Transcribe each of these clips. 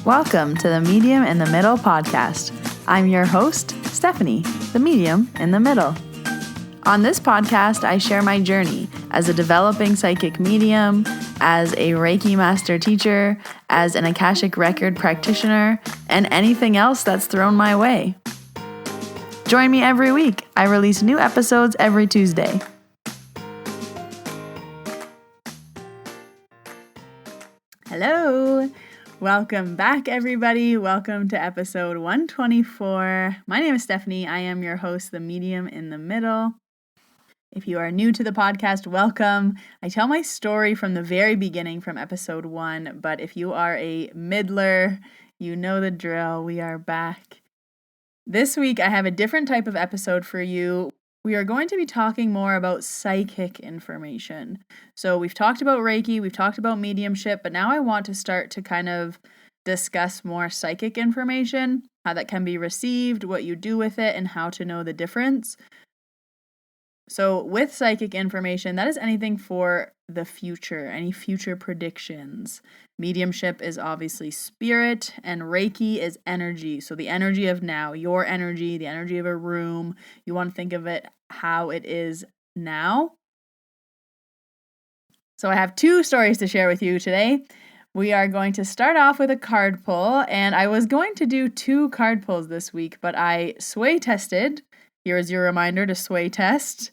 Welcome to the Medium in the Middle podcast. I'm your host, Stephanie, the Medium in the Middle. On this podcast, I share my journey as a developing psychic medium, as a Reiki master teacher, as an Akashic record practitioner, and anything else that's thrown my way. Join me every week. I release new episodes every Tuesday. Hello. Welcome back, everybody. Welcome to episode 124. My name is Stephanie. I am your host, the Medium in the Middle. If you are new to the podcast, welcome. I tell my story from the very beginning, from episode 1, but if you are a middler, you know the drill. We are back. This week, I have a different type of episode for you. We are going to be talking more about psychic information. So we've talked about Reiki, we've talked about mediumship, but now I want to start to kind of discuss more psychic information, how that can be received, what you do with it, and how to know the difference. So with psychic information, that is anything for the future, any future predictions. Mediumship is obviously spirit, and Reiki is energy. So the energy of now, your energy, the energy of a room. You want to think of it how it is now. So I have 2 stories to share with you today. We are going to start off with a card pull, and I was going to do 2 card pulls this week, but I sway tested. Here's your reminder to sway test.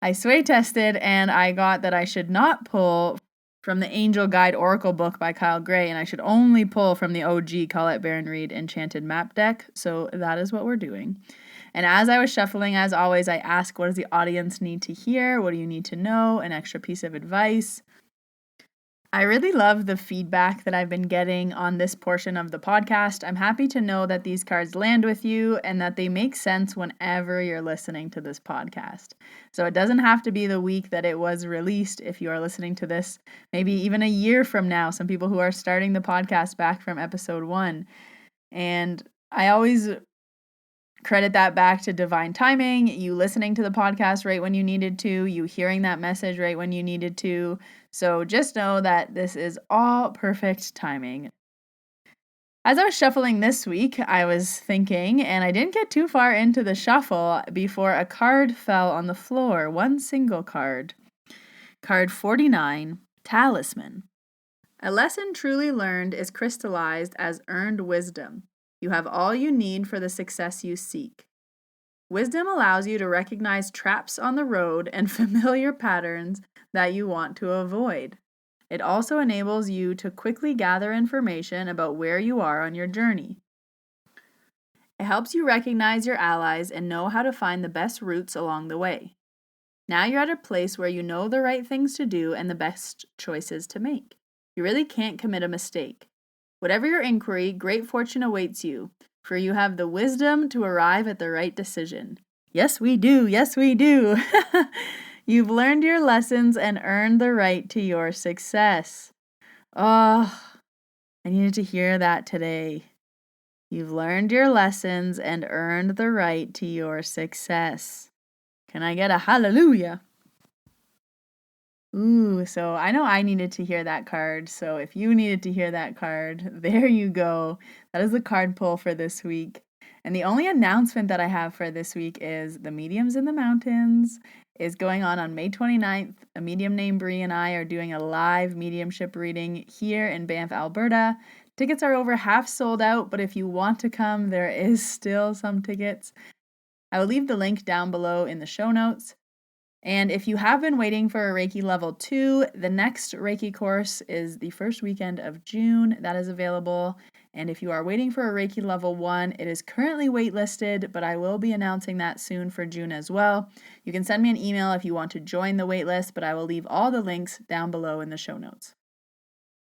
I sway tested and I got that I should not pull from the Angel Guide Oracle book by Kyle Gray, and I should only pull from the OG Colette Baron Reid Enchanted Map deck. So that is what we're doing. And as I was shuffling, as always, I ask, what does the audience need to hear? What do you need to know? An extra piece of advice. I really love the feedback that I've been getting on this portion of the podcast. I'm happy to know that these cards land with you and that they make sense whenever you're listening to this podcast. So it doesn't have to be the week that it was released if you are listening to this, maybe even a year from now, some people who are starting the podcast back from episode 1. And I always credit that back to divine timing, you listening to the podcast right when you needed to, you hearing that message right when you needed to. So just know that this is all perfect timing. As I was shuffling this week, I was thinking, and I didn't get too far into the shuffle before a card fell on the floor, one single card. Card 49, Talisman. A lesson truly learned is crystallized as earned wisdom. You have all you need for the success you seek. Wisdom allows you to recognize traps on the road and familiar patterns that you want to avoid. It also enables you to quickly gather information about where you are on your journey. It helps you recognize your allies and know how to find the best routes along the way. Now you're at a place where you know the right things to do and the best choices to make. You really can't commit a mistake. Whatever your inquiry, great fortune awaits you, for you have the wisdom to arrive at the right decision. Yes, we do. Yes, we do. You've learned your lessons and earned the right to your success. Oh, I needed to hear that today. You've learned your lessons and earned the right to your success. Can I get a hallelujah? Ooh, so I know I needed to hear that card. So if you needed to hear that card, there you go. That is the card pull for this week. And the only announcement that I have for this week is the Mediums in the Mountains is going on May 29th. A medium named Bree and I are doing a live mediumship reading here in Banff, Alberta. Tickets are over half sold out, but if you want to come, there is still some tickets. I will leave the link down below in the show notes. And if you have been waiting for a Reiki level 2, the next Reiki course is the first weekend of June. That is available. And if you are waiting for a Reiki level 1, it is currently waitlisted, but I will be announcing that soon for June as well. You can send me an email if you want to join the waitlist, but I will leave all the links down below in the show notes.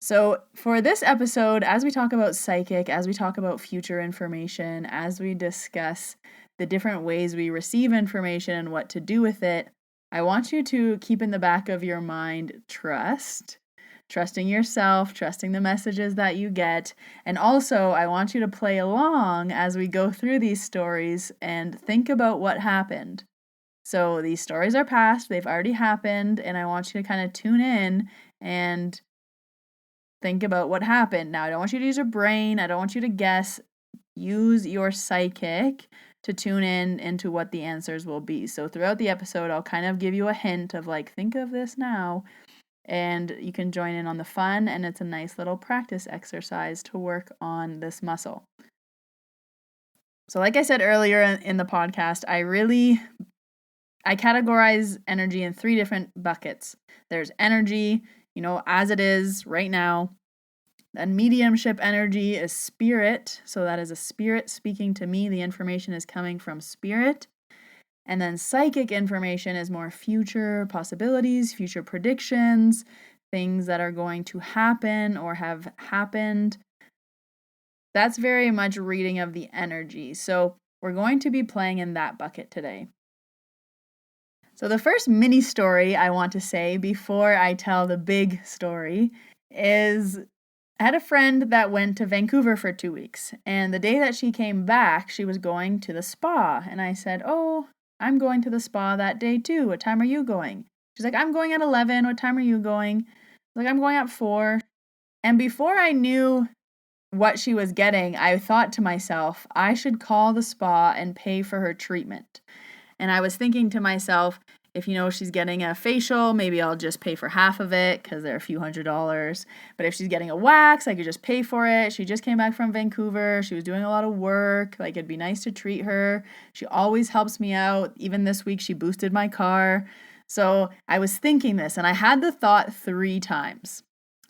So for this episode, as we talk about psychic, as we talk about future information, as we discuss the different ways we receive information and what to do with it, I want you to keep in the back of your mind trusting yourself, trusting the messages that you get. And also, I want you to play along as we go through these stories and think about what happened. So these stories are past, they've already happened, and I want you to kind of tune in and Think about what happened. Now, I don't want you to use your brain. I don't want you to guess. Use your psychic to tune in into what the answers will be. So throughout the episode, I'll kind of give you a hint of like, think of this now, and you can join in on the fun, and it's a nice little practice exercise to work on this muscle. So like I said earlier in the podcast, I categorize energy in 3 different buckets. There's energy, as it is right now. And mediumship energy is spirit. So that is a spirit speaking to me. The information is coming from spirit. And then psychic information is more future possibilities, future predictions, things that are going to happen or have happened. That's very much reading of the energy. So we're going to be playing in that bucket today. So the first mini story I want to say before I tell the big story is I had a friend that went to Vancouver for 2 weeks, and the day that she came back, she was going to the spa, and I said, "Oh, I'm going to the spa that day too. What time are you going?" She's like, "I'm going at 11. What time are you going?" I was like, "I'm going at 4. And before I knew what she was getting, I thought to myself, I should call the spa and pay for her treatment. And I was thinking to myself, if she's getting a facial, maybe I'll just pay for half of it because they're a few $100s. But if she's getting a wax, I could just pay for it. She just came back from Vancouver. She was doing a lot of work. Like, it'd be nice to treat her. She always helps me out. Even this week, she boosted my car. So I was thinking this, and I had the thought 3 times.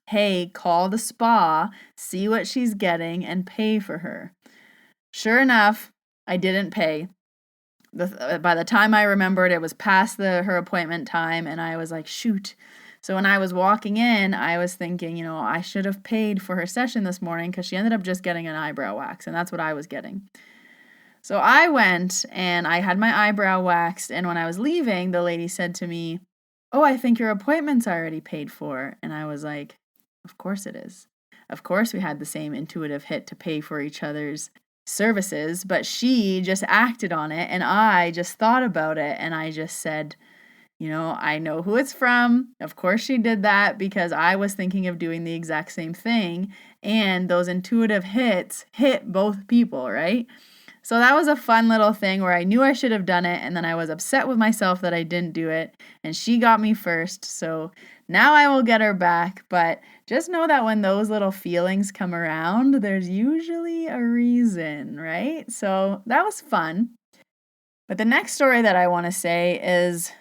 Hey, call the spa, see what she's getting, and pay for her. Sure enough, I didn't pay. By the time I remembered, it was past her appointment time, and I was like, shoot. So when I was walking in, I was thinking, I should have paid for her session this morning because she ended up just getting an eyebrow wax, and that's what I was getting. So I went, and I had my eyebrow waxed, and when I was leaving, the lady said to me, "Oh, I think your appointment's already paid for." And I was like, of course it is. Of course we had the same intuitive hit to pay for each other's services, but she just acted on it, and I just thought about it, and I just said, I know who it's from. Of course she did that because I was thinking of doing the exact same thing, and those intuitive hits hit both people, right? So that was a fun little thing where I knew I should have done it, and then I was upset with myself that I didn't do it, and she got me first, so now I will get her back. But just know that when those little feelings come around, there's usually a reason, right? So that was fun. But the next story that I want to say is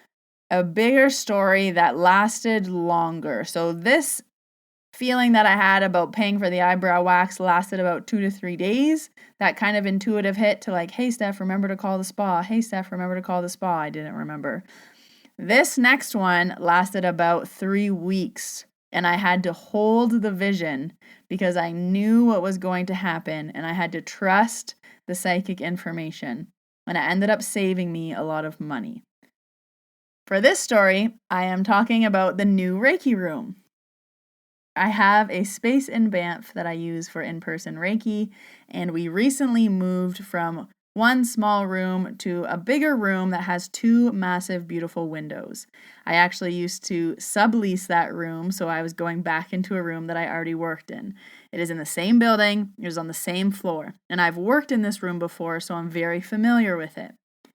a bigger story that lasted longer. So this feeling that I had about paying for the eyebrow wax lasted about 2 to 3 days. That kind of intuitive hit to like, hey, Steph, remember to call the spa. Hey, Steph, remember to call the spa. I didn't remember. This next one lasted about 3 weeks, and I had to hold the vision because I knew what was going to happen, and I had to trust the psychic information, and it ended up saving me a lot of money. For this story, I am talking about the new Reiki room. I have a space in Banff that I use for in-person Reiki, and we recently moved from one small room to a bigger room that has 2 massive, beautiful windows. I actually used to sublease that room, so I was going back into a room that I already worked in. It is in the same building, it was on the same floor, and I've worked in this room before, so I'm very familiar with it. I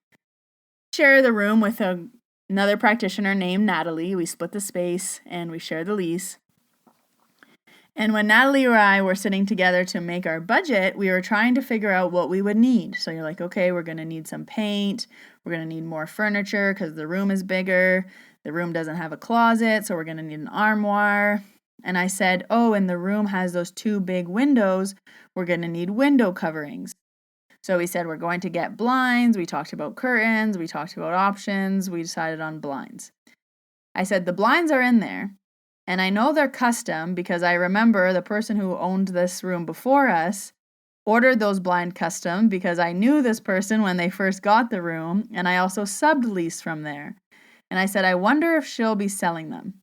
share the room with another practitioner named Natalie. We split the space, and we share the lease. And when Natalie or I were sitting together to make our budget, we were trying to figure out what we would need. So you're like, okay, we're going to need some paint. We're going to need more furniture because the room is bigger. The room doesn't have a closet, so we're going to need an armoire. And I said, oh, and the room has those 2 big windows. We're going to need window coverings. So we said we're going to get blinds. We talked about curtains. We talked about options. We decided on blinds. I said, the blinds are in there. And I know they're custom because I remember the person who owned this room before us ordered those blind custom because I knew this person when they first got the room, and I also subleased from there. And I said, I wonder if she'll be selling them.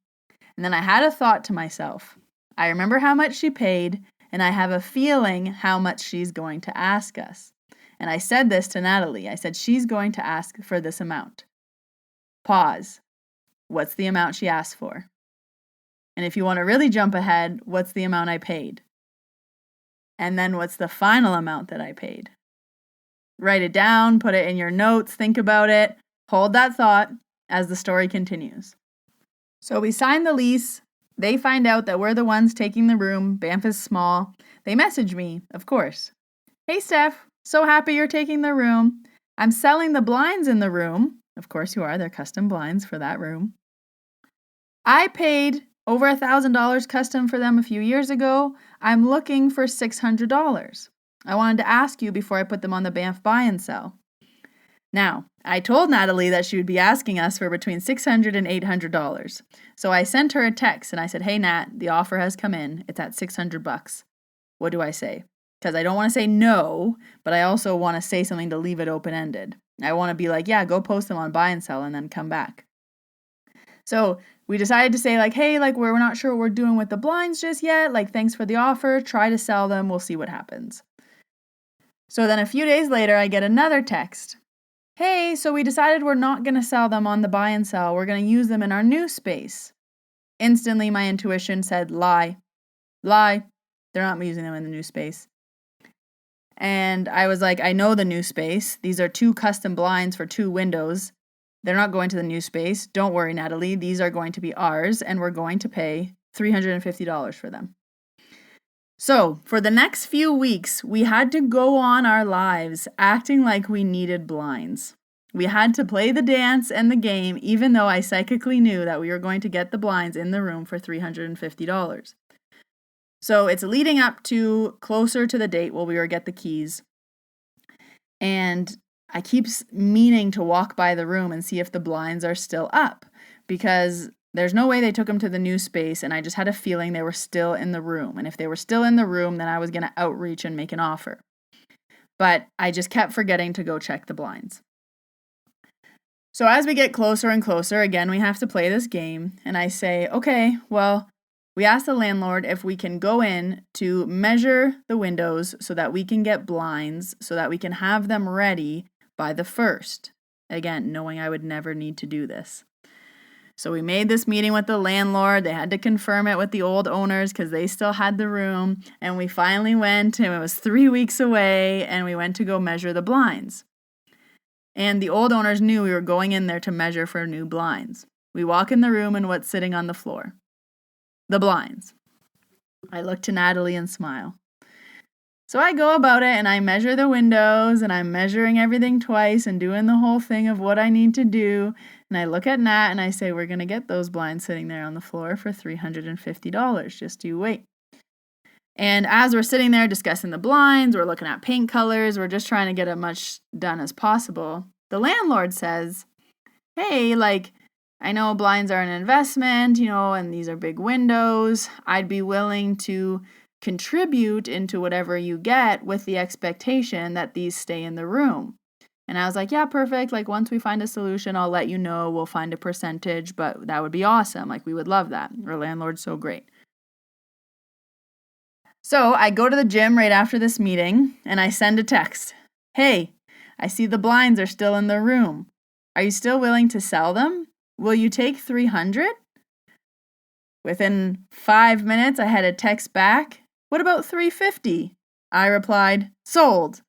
And then I had a thought to myself. I remember how much she paid, and I have a feeling how much she's going to ask us. And I said this to Natalie. I said, she's going to ask for this amount. Pause. What's the amount she asked for? And if you want to really jump ahead, what's the amount I paid? And then what's the final amount that I paid? Write it down, put it in your notes, think about it, hold that thought as the story continues. So we sign the lease. They find out that we're the ones taking the room. Banff is small. They message me, of course. Hey, Steph, so happy you're taking the room. I'm selling the blinds in the room. Of course you are. They're custom blinds for that room. I paid over $1,000 custom for them a few years ago. I'm looking for $600. I wanted to ask you before I put them on the Banff buy and sell. Now, I told Natalie that she would be asking us for between $600 and $800. So I sent her a text and I said, hey, Nat, the offer has come in. It's at $600. What do I say? Because I don't want to say no, but I also want to say something to leave it open-ended. I want to be like, yeah, go post them on buy and sell and then come back. So we decided to say like, hey, like we're not sure what we're doing with the blinds just yet. Like, thanks for the offer. Try to sell them. We'll see what happens. So then a few days later, I get another text. Hey, so we decided we're not going to sell them on the buy and sell. We're going to use them in our new space. Instantly, my intuition said, lie. Lie. They're not using them in the new space. And I was like, I know the new space. These are 2 custom blinds for 2 windows. They're not going to the new space. Don't worry, Natalie. These are going to be ours, and we're going to pay $350 for them. So, for the next few weeks, we had to go on our lives acting like we needed blinds. We had to play the dance and the game, even though I psychically knew that we were going to get the blinds in the room for $350. So, it's leading up to closer to the date where we were get the keys. And I keep meaning to walk by the room and see if the blinds are still up, because there's no way they took them to the new space, and I just had a feeling they were still in the room. And if they were still in the room, then I was going to outreach and make an offer. But I just kept forgetting to go check the blinds. So as we get closer and closer, again, we have to play this game. And I say, okay, well, we asked the landlord if we can go in to measure the windows so that we can get blinds, so that we can have them ready by the 1st. Again, knowing I would never need to do this. So we made this meeting with the landlord. They had to confirm it with the old owners because they still had the room. And we finally went, and it was 3 weeks away, and we went to go measure the blinds. And the old owners knew we were going in there to measure for new blinds. We walk in the room, and what's sitting on the floor? The blinds. I look to Natalie and smile. So I go about it, and I measure the windows, and I'm measuring everything twice and doing the whole thing of what I need to do. And I look at Nat and I say, we're going to get those blinds sitting there on the floor for $350. Just you wait. And as we're sitting there discussing the blinds, we're looking at paint colors, we're just trying to get as much done as possible. The landlord says, hey, like, I know blinds are an investment, and these are big windows. I'd be willing to contribute into whatever you get with the expectation that these stay in the room. And I was like, yeah, perfect. Like, once we find a solution, I'll let you know. We'll find a percentage, but that would be awesome. Like, we would love that. Our landlord's so great. So I go to the gym right after this meeting, and I send a text. Hey, I see the blinds are still in the room. Are you still willing to sell them? Will you take $300? Within 5 minutes, I had a text back. What about $350? I replied, sold.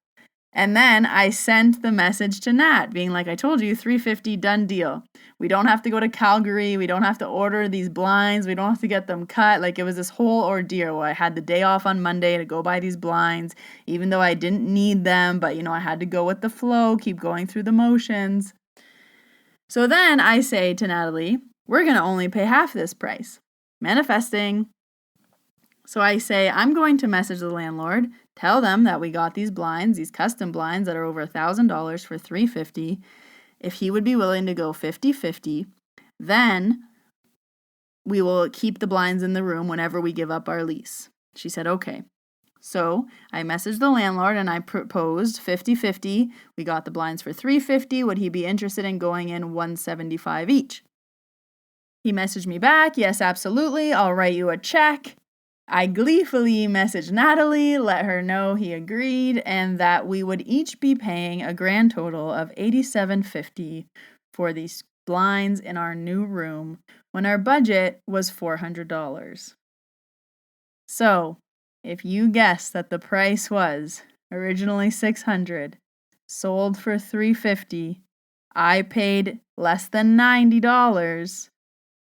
And then I sent the message to Nat, being like, I told you, $350, done deal. We don't have to go to Calgary. We don't have to order these blinds. We don't have to get them cut. Like, it was this whole ordeal where I had the day off on Monday to go buy these blinds, even though I didn't need them. But, I had to go with the flow, keep going through the motions. So then I say to Natalie, we're going to only pay half this price. Manifesting. So I say, I'm going to message the landlord, tell them that we got these blinds, these custom blinds that are over $1,000 for $350. If he would be willing to go 50-50, then we will keep the blinds in the room whenever we give up our lease. She said, okay. So I messaged the landlord and I proposed 50-50. We got the blinds for $350. Would he be interested in going in $175 each? He messaged me back, yes, absolutely. I'll write you a check. I gleefully messaged Natalie, let her know he agreed, and that we would each be paying a grand total of $87.50 for these blinds in our new room, when our budget was $400. So, if you guess that the price was originally $600, sold for $350, I paid less than $90.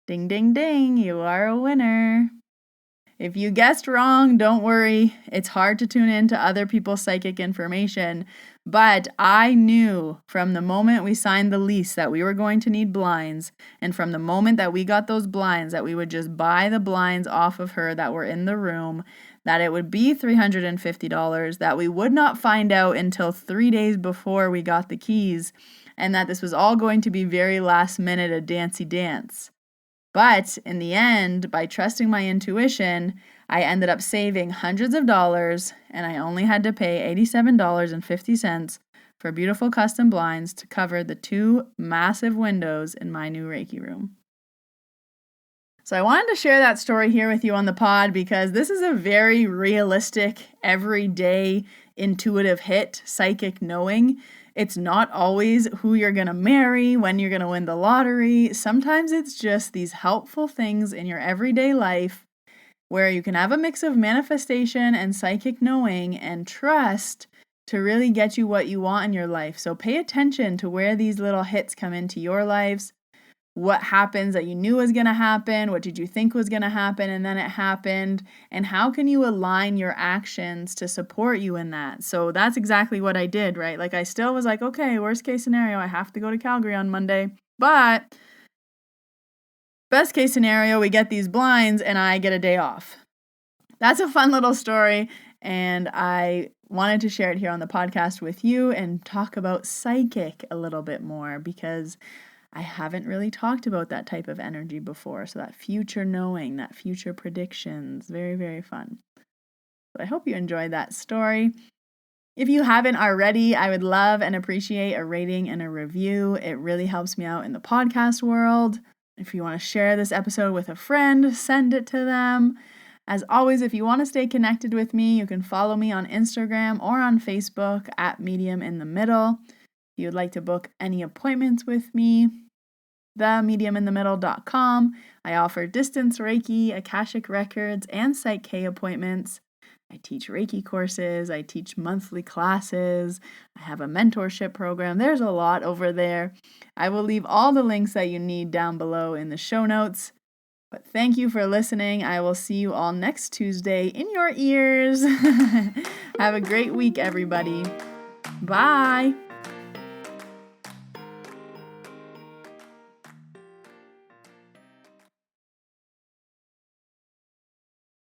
Ding, ding, ding, you are a winner. If you guessed wrong, don't worry. It's hard to tune in to other people's psychic information, but I knew from the moment we signed the lease that we were going to need blinds, and from the moment that we got those blinds that we would just buy the blinds off of her that were in the room, that it would be $350, that we would not find out until 3 days before we got the keys, and that this was all going to be very last minute, a dancey dance. But in the end, by trusting my intuition, I ended up saving hundreds of dollars, and I only had to pay $87.50 for beautiful custom blinds to cover the 2 massive windows in my new Reiki room. So I wanted to share that story here with you on the pod because this is a very realistic, everyday, intuitive hit, psychic knowing. It's not always who you're going to marry, when you're going to win the lottery. Sometimes it's just these helpful things in your everyday life where you can have a mix of manifestation and psychic knowing and trust to really get you what you want in your life. So pay attention to where these little hits come into your lives. What happens that you knew was going to happen? What did you think was going to happen and then it happened? And how can you align your actions to support you in that? So that's exactly what I did, right? Like I still was like, okay, worst case scenario, I have to go to Calgary on Monday. But best case scenario, we get these blinds and I get a day off. That's a fun little story. And I wanted to share it here on the podcast with you and talk about psychic a little bit more because I haven't really talked about that type of energy before. So that future knowing, that future predictions, very, very fun. So I hope you enjoyed that story. If you haven't already, I would love and appreciate a rating and a review. It really helps me out in the podcast world. If you want to share this episode with a friend, send it to them. As always, if you want to stay connected with me, you can follow me on Instagram or on Facebook at Medium in the Middle. If you'd like to book any appointments with me, themediuminthemiddle.com. I offer distance Reiki, Akashic records, and PSYCH-K appointments. I teach Reiki courses. I teach monthly classes. I have a mentorship program. There's a lot over there. I will leave all the links that you need down below in the show notes. But thank you for listening. I will see you all next Tuesday in your ears. Have a great week, everybody. Bye.